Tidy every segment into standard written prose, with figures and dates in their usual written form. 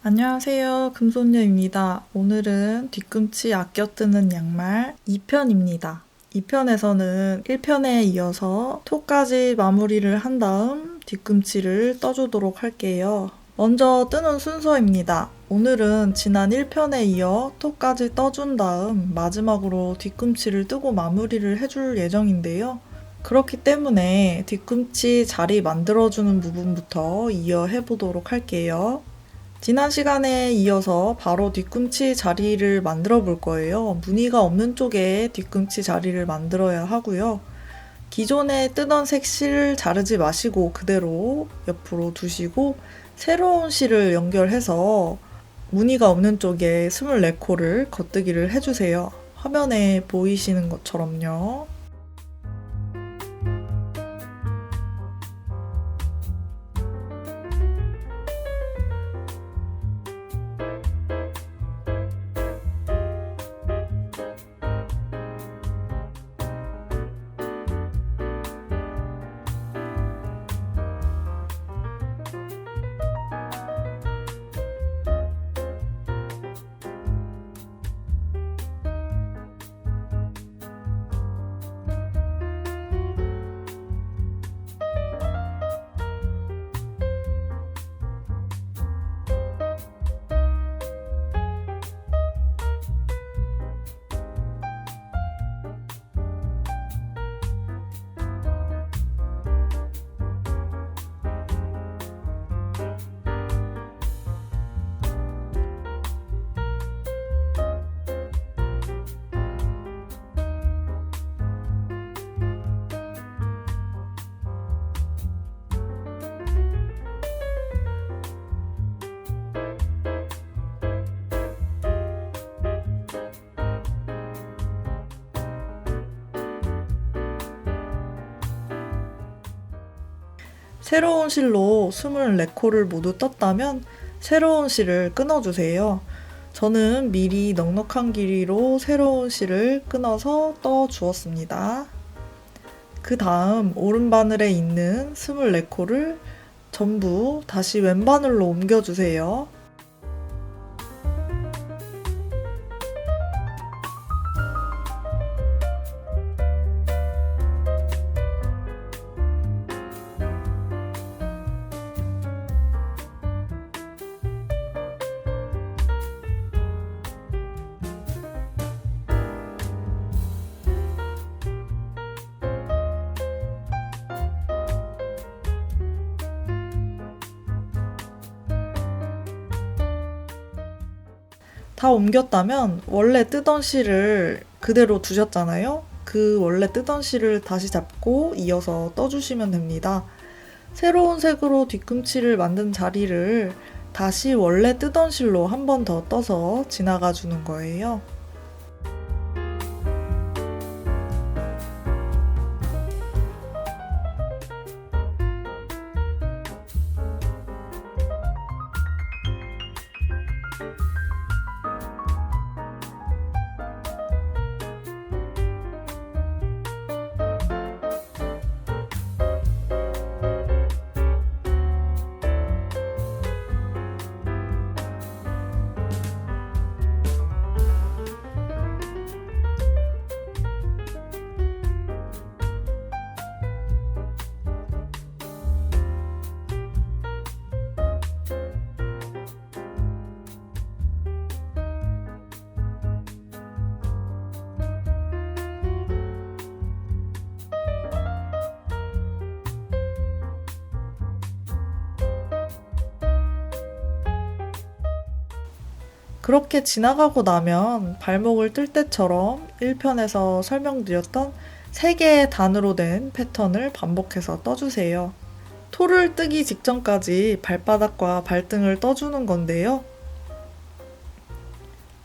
안녕하세요. 금손녀입니다. 오늘은 뒤꿈치 아껴 뜨는 양말 2편입니다. 2편에서는 1편에 이어서 토까지 마무리를 한 다음 뒤꿈치를 떠주도록 할게요. 먼저 뜨는 순서입니다. 오늘은 지난 1편에 이어 토까지 떠준 다음 마지막으로 뒤꿈치를 뜨고 마무리를 해줄 예정인데요. 그렇기 때문에 뒤꿈치 자리 만들어주는 부분부터 이어 해보도록 할게요. 지난 시간에 이어서 바로 뒤꿈치 자리를 만들어 볼 거예요. 무늬가 없는 쪽에 뒤꿈치 자리를 만들어야 하고요. 기존에 뜨던 색 실을 자르지 마시고 그대로 옆으로 두시고 새로운 실을 연결해서 무늬가 없는 쪽에 24코를 겉뜨기를 해주세요. 화면에 보이시는 것처럼요. 새로운 실로 24코를 모두 떴다면 새로운 실을 끊어주세요. 저는 미리 넉넉한 길이로 새로운 실을 끊어서 떠 주었습니다. 그 다음 오른바늘에 있는 24코를 전부 다시 왼바늘로 옮겨주세요. 다 옮겼다면 원래 뜨던 실을 그대로 두셨잖아요. 그 원래 뜨던 실을 다시 잡고 이어서 떠주시면 됩니다. 새로운 색으로 뒤꿈치를 만든 자리를 다시 원래 뜨던 실로 한 번 더 떠서 지나가 주는 거예요. 그렇게 지나가고 나면 발목을 뜰 때처럼 1편에서 설명드렸던 3개의 단으로 된 패턴을 반복해서 떠주세요. 토를 뜨기 직전까지 발바닥과 발등을 떠주는 건데요.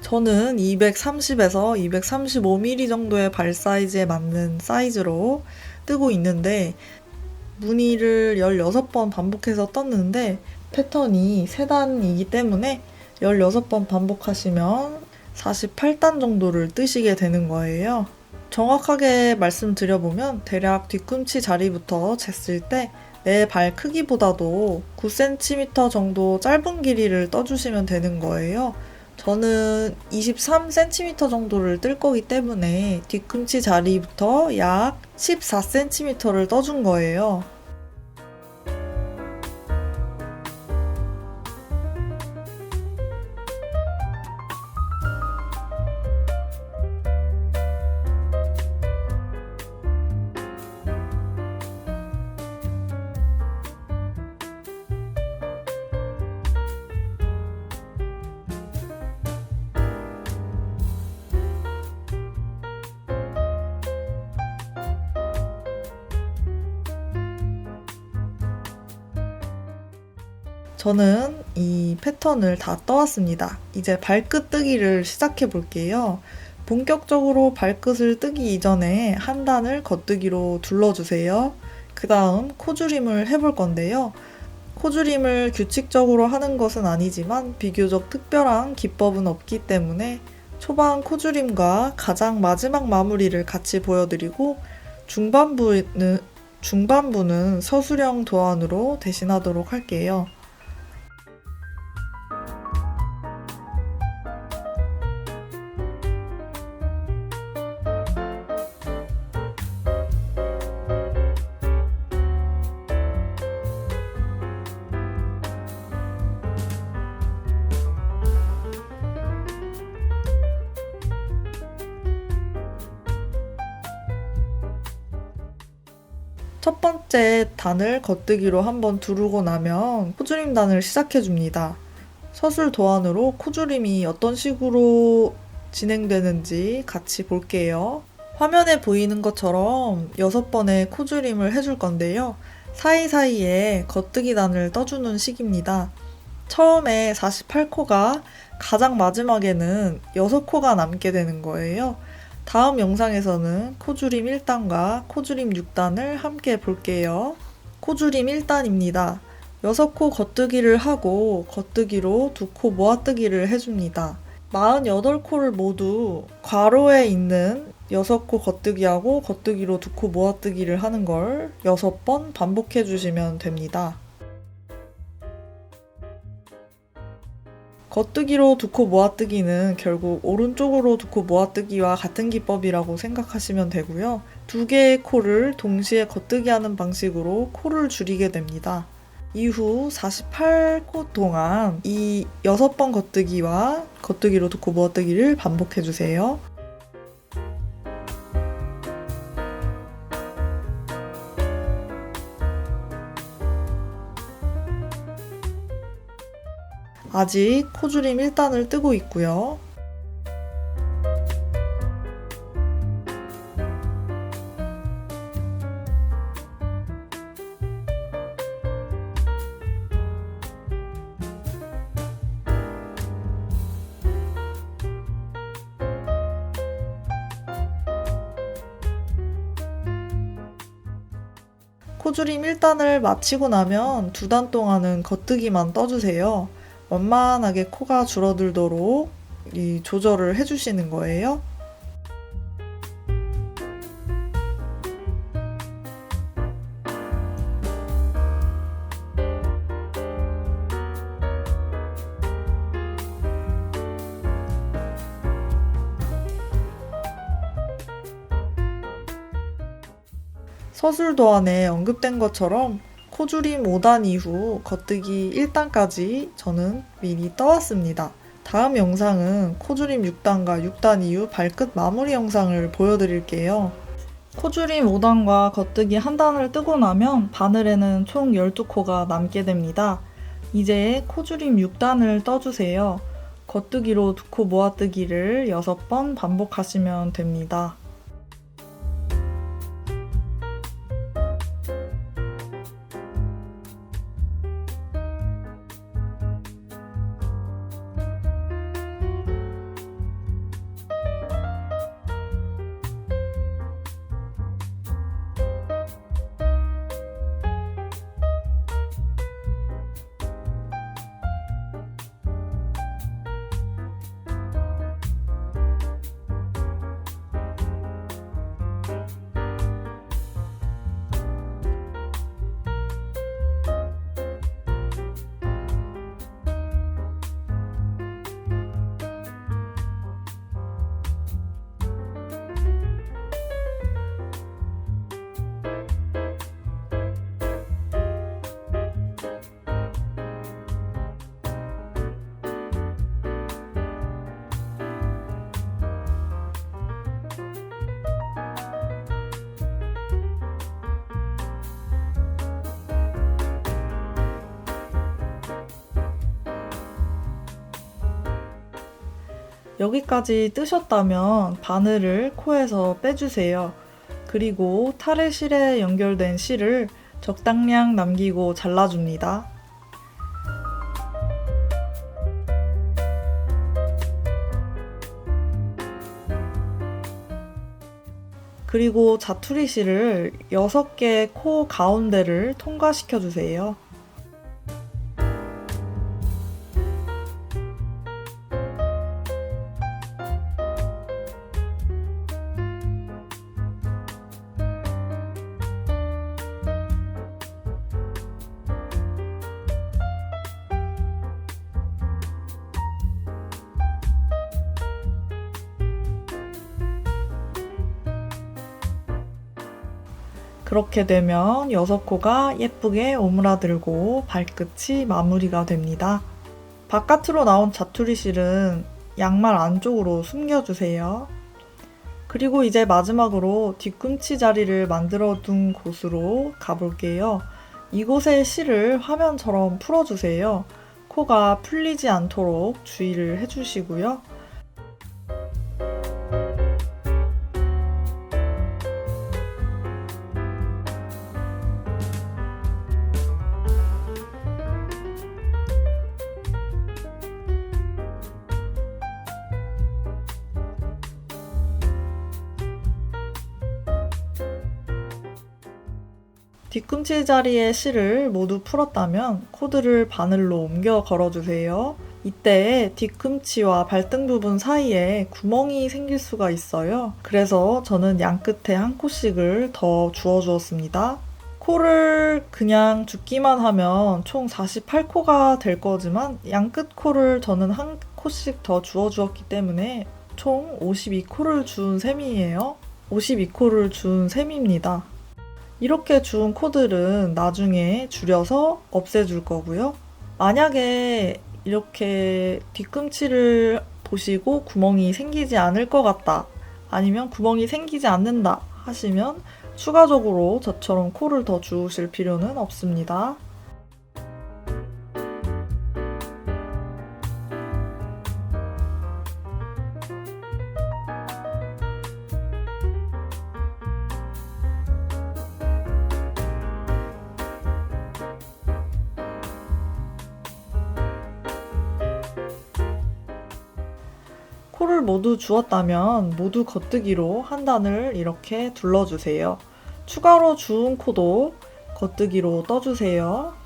저는 230에서 235mm 정도의 발 사이즈에 맞는 사이즈로 뜨고 있는데 무늬를 16번 반복해서 떴는데 패턴이 3단이기 때문에 16번 반복하시면 48단 정도를 뜨시게 되는 거예요. 정확하게 말씀드려보면 대략 뒤꿈치 자리부터 쟀을 때 내 발 크기보다도 9cm 정도 짧은 길이를 떠주시면 되는 거예요. 저는 23cm 정도를 뜰 거기 때문에 뒤꿈치 자리부터 약 14cm를 떠준 거예요. 저는 이 패턴을 다 떠왔습니다. 이제 발끝 뜨기를 시작해 볼게요. 본격적으로 발끝을 뜨기 이전에 한 단을 겉뜨기로 둘러주세요. 그 다음 코줄임을 해볼 건데요. 코줄임을 규칙적으로 하는 것은 아니지만 비교적 특별한 기법은 없기 때문에 초반 코줄임과 가장 마지막 마무리를 같이 보여드리고 중반부는 서술형 도안으로 대신하도록 할게요. 첫 번째 단을 겉뜨기로 한번 두르고 나면 코줄임 단을 시작해 줍니다. 서술 도안으로 코줄임이 어떤 식으로 진행되는지 같이 볼게요. 화면에 보이는 것처럼 6번의 코줄임을 해줄 건데요. 사이사이에 겉뜨기 단을 떠주는 식입니다. 처음에 48코가 가장 마지막에는 6코가 남게 되는 거예요. 다음 영상에서는 코줄임 1단과 코줄임 6단을 함께 볼게요. 코줄임 1단입니다. 6코 겉뜨기를 하고 겉뜨기로 2코 모아뜨기를 해줍니다. 48코를 모두 괄호에 있는 6코 겉뜨기하고 겉뜨기로 2코 모아뜨기를 하는 걸 6번 반복해 주시면 됩니다. 겉뜨기로 2코 모아뜨기는 결국 오른쪽으로 2코 모아뜨기와 같은 기법이라고 생각하시면 되고요. 2개의 코를 동시에 겉뜨기 하는 방식으로 코를 줄이게 됩니다. 이후 48코 동안 이 6번 겉뜨기와 겉뜨기로 2코 모아뜨기를 반복해주세요. 아직 코줄임 1단을 뜨고 있고요. 코줄임 1단을 마치고 나면 2단 동안은 겉뜨기만 떠주세요. 원만하게 코가 줄어들도록 이 조절을 해주시는 거예요. 서술 도안에 언급된 것처럼 코줄임 5단 이후 겉뜨기 1단까지 저는 미리 떠왔습니다. 다음 영상은 코줄임 6단과 6단 이후 발끝 마무리 영상을 보여드릴게요. 코줄임 5단과 겉뜨기 1단을 뜨고 나면 바늘에는 총 12코가 남게 됩니다. 이제 코줄임 6단을 떠주세요. 겉뜨기로 2코 모아뜨기를 6번 반복하시면 됩니다. 여기까지 뜨셨다면 바늘을 코에서 빼주세요. 그리고 탈의실에 연결된 실을 적당량 남기고 잘라줍니다. 그리고 자투리 실을 6개 코 가운데를 통과시켜 주세요. 그렇게 되면 6코가 예쁘게 오므라들고 발끝이 마무리가 됩니다. 바깥으로 나온 자투리 실은 양말 안쪽으로 숨겨주세요. 그리고 이제 마지막으로 뒤꿈치 자리를 만들어 둔 곳으로 가볼게요. 이곳에 실을 화면처럼 풀어주세요. 코가 풀리지 않도록 주의를 해주시고요. 뒤꿈치 자리에 실을 모두 풀었다면 코드를 바늘로 옮겨 걸어주세요. 이때 뒤꿈치와 발등 부분 사이에 구멍이 생길 수가 있어요. 그래서 저는 양끝에 한 코씩을 더 주어주었습니다. 코를 그냥 줍기만 하면 총 48코가 될 거지만 양끝 코를 저는 한 코씩 더 주어주었기 때문에 총 52코를 준 셈이에요. 52코를 준 셈입니다. 이렇게 준 코들은 나중에 줄여서 없애줄 거고요. 만약에 이렇게 뒤꿈치를 보시고 구멍이 생기지 않을 것 같다, 아니면 구멍이 생기지 않는다 하시면 추가적으로 저처럼 코를 더 주우실 필요는 없습니다. 코를 모두 주었다면 모두 겉뜨기로 한 단을 이렇게 둘러주세요. 추가로 주운 코도 겉뜨기로 떠주세요.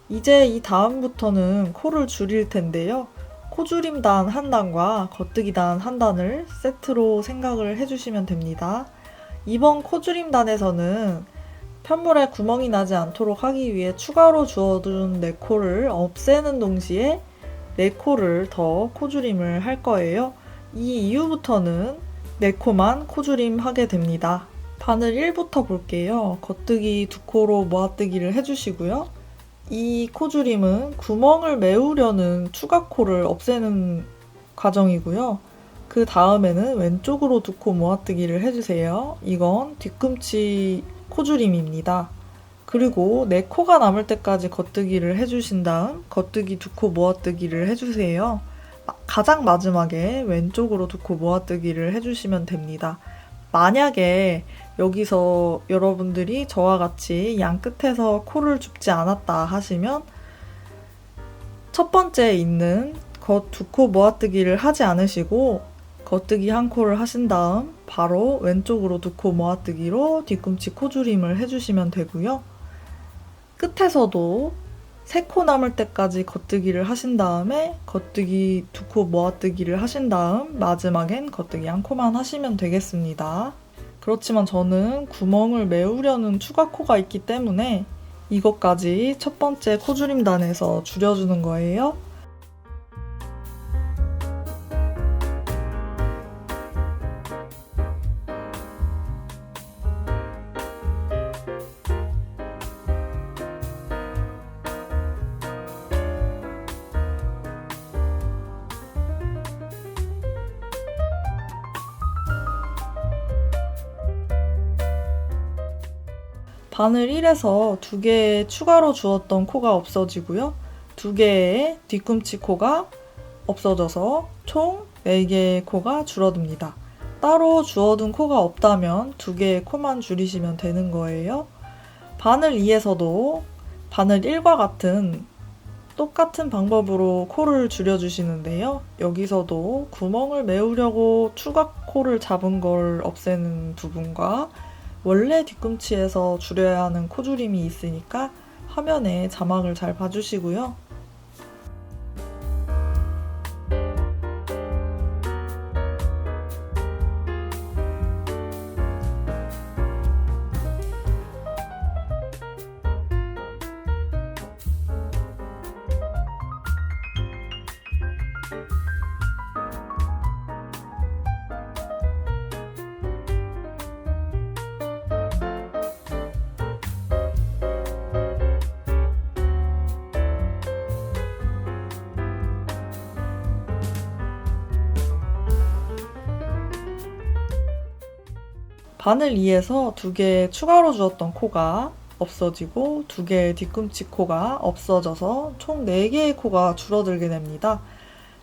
이제 이 다음부터는 코를 줄일 텐데요. 코줄임단 한 단과 겉뜨기단 한 단을 세트로 생각을 해주시면 됩니다. 이번 코줄임단에서는 편물에 구멍이 나지 않도록 하기 위해 추가로 주어둔 4코를 없애는 동시에 4코를 더 코줄임을 할 거예요. 이 이후부터는 4코만 코줄임 하게 됩니다. 바늘 1부터 볼게요. 겉뜨기 2코로 모아뜨기를 해주시고요. 이 코줄임은 구멍을 메우려는 추가 코를 없애는 과정이고요. 그 다음에는 왼쪽으로 2코 모아뜨기를 해주세요. 이건 뒤꿈치 코줄임입니다. 그리고 4코가 남을 때까지 겉뜨기를 해주신 다음 겉뜨기 2코 모아뜨기를 해주세요. 가장 마지막에 왼쪽으로 2코 모아뜨기를 해주시면 됩니다. 만약에 여기서 여러분들이 저와 같이 양 끝에서 코를 줍지 않았다 하시면 첫 번째 있는 겉 2코 모아뜨기를 하지 않으시고 겉뜨기 1코를 하신 다음 바로 왼쪽으로 2코 모아뜨기로 뒤꿈치 코줄임을 해주시면 되고요. 끝에서도 세 코 남을 때까지 겉뜨기를 하신 다음에 겉뜨기 2코 모아뜨기를 하신 다음 마지막엔 겉뜨기 1코만 하시면 되겠습니다. 그렇지만 저는 구멍을 메우려는 추가 코가 있기 때문에 이것까지 첫 번째 코줄임단에서 줄여주는 거예요. 바늘 1에서 2개의 추가로 주었던 코가 없어지고요. 2개의 뒤꿈치 코가 없어져서 총 4개의 코가 줄어듭니다. 따로 주어둔 코가 없다면 2개의 코만 줄이시면 되는 거예요. 바늘 2에서도 바늘 1과 같은 똑같은 방법으로 코를 줄여주시는데요. 여기서도 구멍을 메우려고 추가 코를 잡은 걸 없애는 부분과 원래 뒤꿈치에서 줄여야 하는 코줄임이 있으니까 화면에 자막을 잘 봐주시고요. 바늘 2에서 2개 추가로 주었던 코가 없어지고 2개의 뒤꿈치 코가 없어져서 총 4개의 코가 줄어들게 됩니다.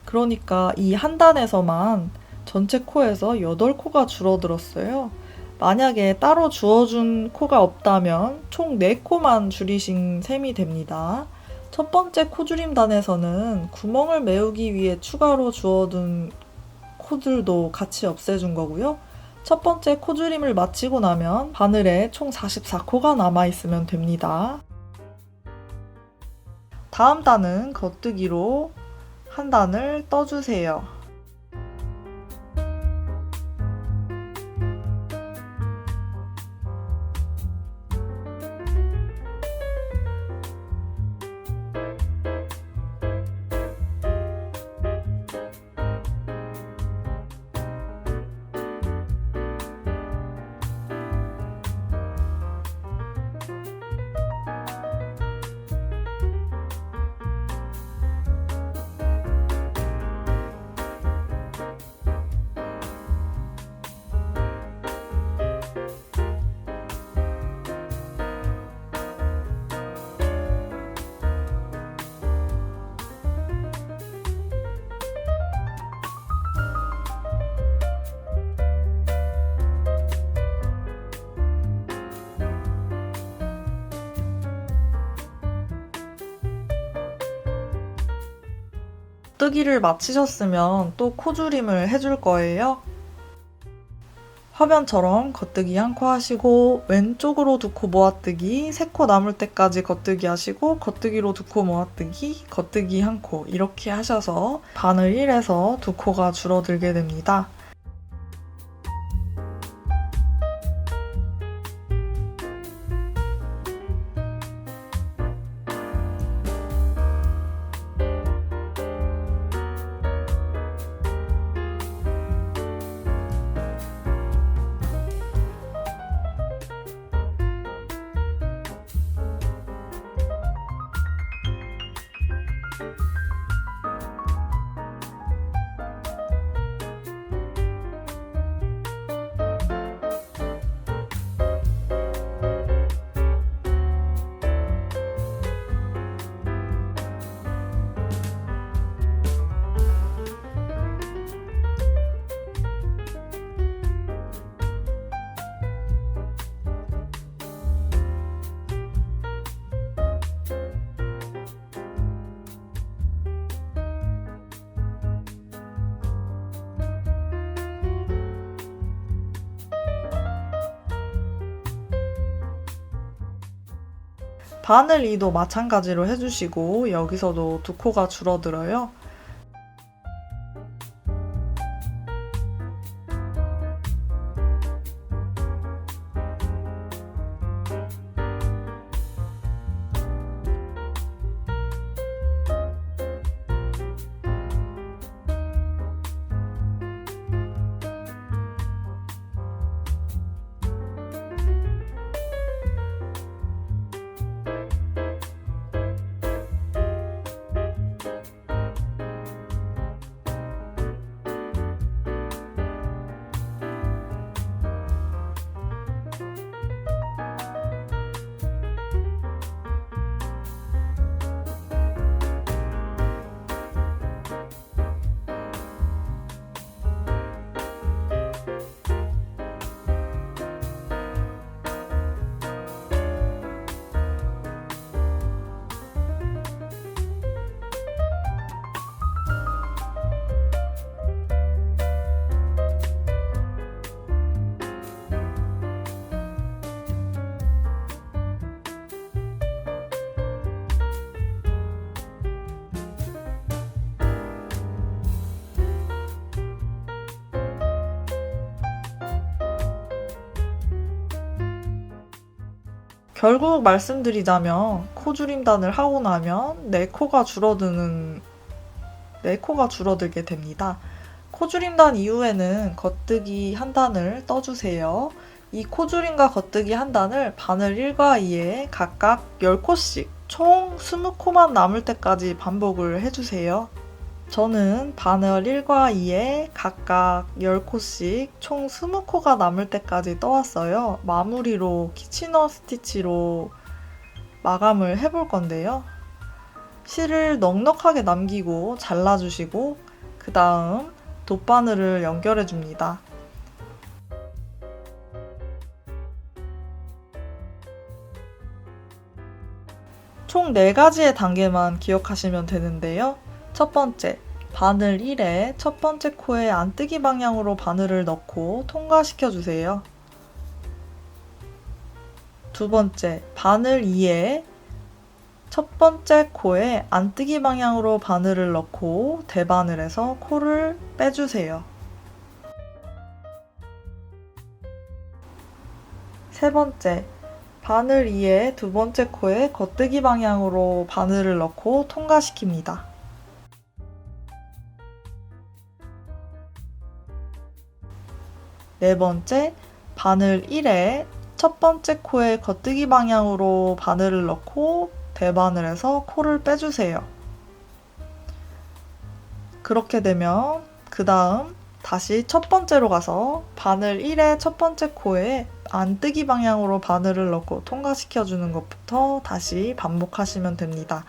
그러니까 이 한 단에서만 전체 코에서 8코가 줄어들었어요. 만약에 따로 주어준 코가 없다면 총 4코만 줄이신 셈이 됩니다. 첫 번째 코줄임단에서는 구멍을 메우기 위해 추가로 주어둔 코들도 같이 없애준 거고요. 첫 번째 코줄임을 마치고 나면 바늘에 총 44코가 남아있으면 됩니다. 다음 단은 겉뜨기로 한 단을 떠주세요. 뜨기를 마치셨으면 또 코줄임을 해줄 거예요. 화면처럼 겉뜨기 1코 하시고 왼쪽으로 2코 모아뜨기 3코 남을 때까지 겉뜨기 하시고 겉뜨기로 2코 모아뜨기 겉뜨기 1코 이렇게 하셔서 바늘 1에서 2코가 줄어들게 됩니다. 바늘 2도 마찬가지로 해주시고 여기서도 두 코가 줄어들어요. 결국 말씀드리자면 코줄임단을 하고 나면 내 코가 줄어들게 됩니다. 코줄임단 이후에는 겉뜨기 한 단을 떠주세요. 이 코줄임과 겉뜨기 한 단을 바늘 1과 2에 각각 10코씩 총 20코만 남을 때까지 반복을 해주세요. 저는 바늘 1과 2에 각각 10코씩 총 20코가 남을 때까지 떠왔어요. 마무리로 키치너 스티치로 마감을 해볼 건데요. 실을 넉넉하게 남기고 잘라주시고 그 다음 돗바늘을 연결해 줍니다. 총 4가지의 단계만 기억하시면 되는데요. 첫 번째, 바늘 1에 첫 번째 코에 안뜨기 방향으로 바늘을 넣고 통과시켜 주세요. 두 번째, 바늘 2에 첫 번째 코에 안뜨기 방향으로 바늘을 넣고 대바늘에서 코를 빼주세요. 세 번째, 바늘 2에 두 번째 코에 겉뜨기 방향으로 바늘을 넣고 통과시킵니다. 네 번째, 바늘 1에 첫 번째 코에 겉뜨기 방향으로 바늘을 넣고 대바늘에서 코를 빼주세요. 그렇게 되면 그 다음 다시 첫 번째로 가서 바늘 1에 첫 번째 코에 안뜨기 방향으로 바늘을 넣고 통과시켜주는 것부터 다시 반복하시면 됩니다.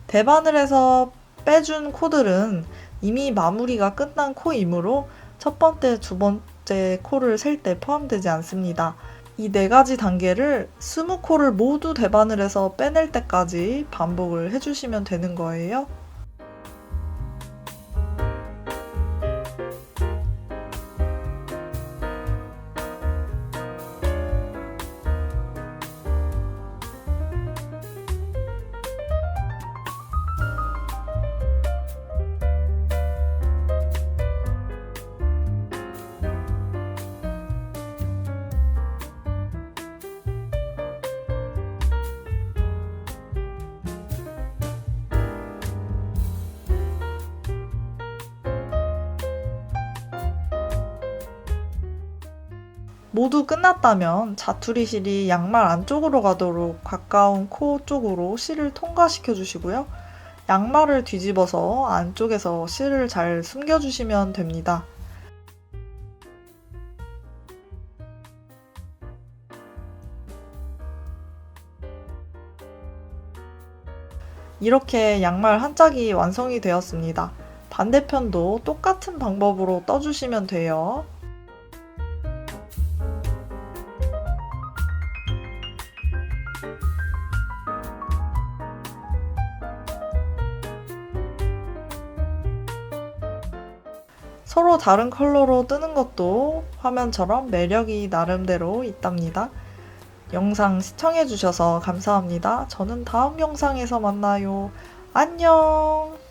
대바늘에서 빼준 코들은 이미 마무리가 끝난 코이므로 첫 번째, 두 번째 코를 셀 때 포함되지 않습니다. 이 4가지 단계를 20코를 모두 대바늘에서 빼낼 때까지 반복을 해주시면 되는 거예요. 모두 끝났다면 자투리 실이 양말 안쪽으로 가도록 가까운 코 쪽으로 실을 통과시켜 주시고요. 양말을 뒤집어서 안쪽에서 실을 잘 숨겨주시면 됩니다. 이렇게 양말 한 짝이 완성이 되었습니다. 반대편도 똑같은 방법으로 떠주시면 돼요. 서로 다른 컬러로 뜨는 것도 화면처럼 매력이 나름대로 있답니다. 영상 시청해주셔서 감사합니다. 저는 다음 영상에서 만나요. 안녕!